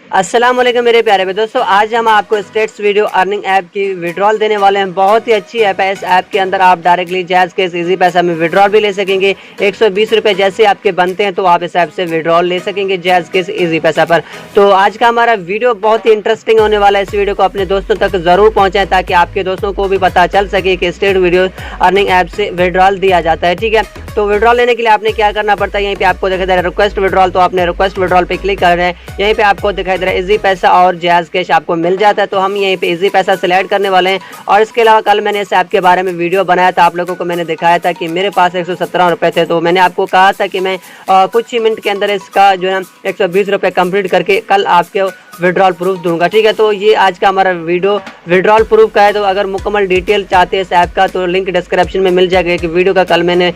अस्सलाम वालेकुम मेरे प्यारे भाई दोस्तों, आज हम आपको स्टेट्स वीडियो अर्निंग ऐप की विड्रॉल देने वाले हैं। बहुत ही अच्छी ऐप है। इस ऐप के अंदर आप डायरेक्टली जैज़ केस इजी पैसा में विड्रॉल भी ले सकेंगे। 120 रुपये जैसे आपके बनते हैं तो आप इस ऐप से विड्रॉल ले सकेंगे जैज़ केस इजी पैसा पर। तो आज का हमारा वीडियो बहुत ही इंटरेस्टिंग होने वाला है। इस वीडियो को अपने दोस्तों तक ज़रूर पहुँचाएँ ताकि आपके दोस्तों को भी पता चल सके कि स्टेट वीडियो अर्निंग ऐप से विड्रॉल दिया जाता है। ठीक है, तो विड्रॉल लेने के लिए आपने क्या करना पड़ता है, यहीं पे आपको दिखाई दे रहा है रिक्वेस्ट विड्रॉल, तो आपने रिक्वेस्ट विड्रॉल पे क्लिक कर रहे हैं। यहीं पे आपको दिखाई दे रहा है इजी पैसा और जैज़ कैश आपको मिल जाता है। तो हम यहीं पे इजी पैसा सिलेक्ट करने वाले हैं। और इसके अलावा कल मैंने इस ऐप के बारे में वीडियो बनाया था, आप लोगों को मैंने दिखाया था कि मेरे पास 117 रुपये थे। तो मैंने आपको कहा था कि मैं कुछ ही मिनट के अंदर इसका जो है 120 रुपये कंप्लीट करके कल आपके विड्रॉल प्रूफ दूंगा। ठीक है, तो ये आज का हमारा वीडियो विड्रॉल प्रूफ का है। तो अगर मुकम्मल डिटेल चाहते हैं इस ऐप का तो लिंक डिस्क्रिप्शन में मिल जाएगा। कि वीडियो का कल मैंने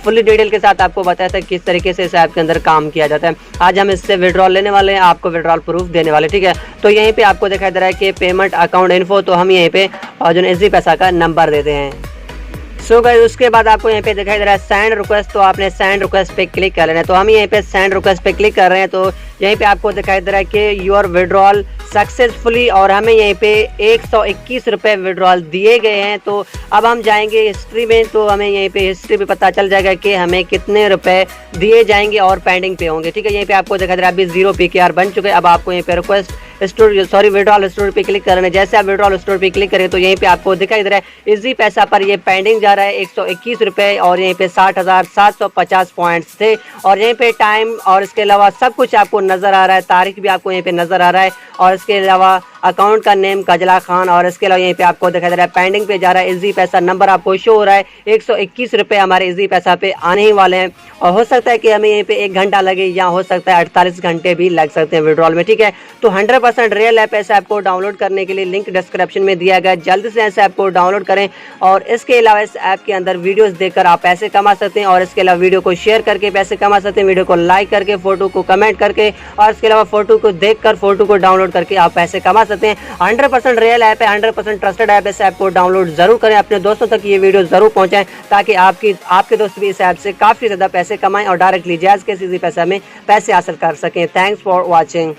फुल्ली डिटेल के साथ आपको बताया था किस तरीके से इस ऐप के अंदर काम किया जाता है। आज हम इससे विड्रॉल लेने वाले हैं, आपको विड्रॉल प्रूफ देने वाले। ठीक है, तो यहीं पे आपको दिखाई दे रहा है कि पेमेंट अकाउंट इन्फो, तो हम यहीं पे जो इजी पैसा का नंबर देते हैं। सो गाइस, उसके बाद आपको यहाँ पे दिखाई दे रहा है सेंड रिक्वेस्ट, तो आपने सेंड रिक्वेस्ट पे क्लिक कर लेना है। तो हम यहीं पे सेंड रिक्वेस्ट पे क्लिक कर रहे हैं। तो यहीं पे आपको दिखाई दे रहा है कि योर विड्रॉल सक्सेसफुली, और हमें यहीं पे 121 रुपये विड्रॉल दिए गए हैं। तो अब हम जाएंगे हिस्ट्री में, तो हमें यहीं पे हिस्ट्री पे पता चल जाएगा कि हमें कितने रुपए दिए जाएंगे और पेंडिंग पे होंगे। ठीक है, यहीं पे आपको दिखाई दे रहा है अभी 0 PKR बन चुके हैं। अब आपको यहीं पे रिक्वेस्ट विड्रॉल स्टोर पे क्लिक करना है। जैसे आप विड्रॉल स्टोर पे क्लिक करें तो यहीं पे आपको दिखाई दे रहा है इजी पैसा पर ये पेंडिंग जा रहा है 121 रुपये, और यहीं पे 60,750 पॉइंट्स थे। और यहीं पे टाइम और इसके अलावा सब कुछ आपको नज़र आ रहा है, तारीख भी आपको यहीं पे नज़र आ रहा है। और इसके अलावा अकाउंट का नेम कजला खान, और इसके अलावा यहीं पे आपको दिखाई दे रहा है पेंडिंग पे जा रहा है इजी पैसा नंबर आपको शो हो रहा है। 121 रुपये हमारे इजी पैसा पे आने ही वाले हैं। और हो सकता है कि हमें यहीं पे 1 घंटा लगे, या हो सकता है 48 घंटे भी लग सकते हैं विड्रॉल में। ठीक है, तो 100% रियल ऐप। इस ऐप को डाउनलोड करने के लिए लिंक डिस्क्रिप्शन में दिया गया, जल्दी से इस ऐप को डाउनलोड करें। और इसके अलावा इस ऐप के अंदर वीडियोस देखकर आप पैसे कमा सकते हैं, और इसके अलावा वीडियो को शेयर करके पैसे कमा सकते हैं, वीडियो को लाइक करके, फोटो को कमेंट करके, और इसके अलावा फोटो को देखकर फोटो को डाउनलोड करके आप पैसे कमा सकते हैं। 100% रियल ऐप है, 100% ट्रस्टेड ऐप। इस ऐप को डाउनलोड जरूर करें, अपने दोस्तों तक ये वीडियो जरूर पहुंचाएं ताकि आपके दोस्त भी इस ऐप से काफी ज्यादा पैसे कमाएं और डायरेक्टली जैज़ के इजी पैसा में पैसे हासिल कर सकें। Thanks for watching.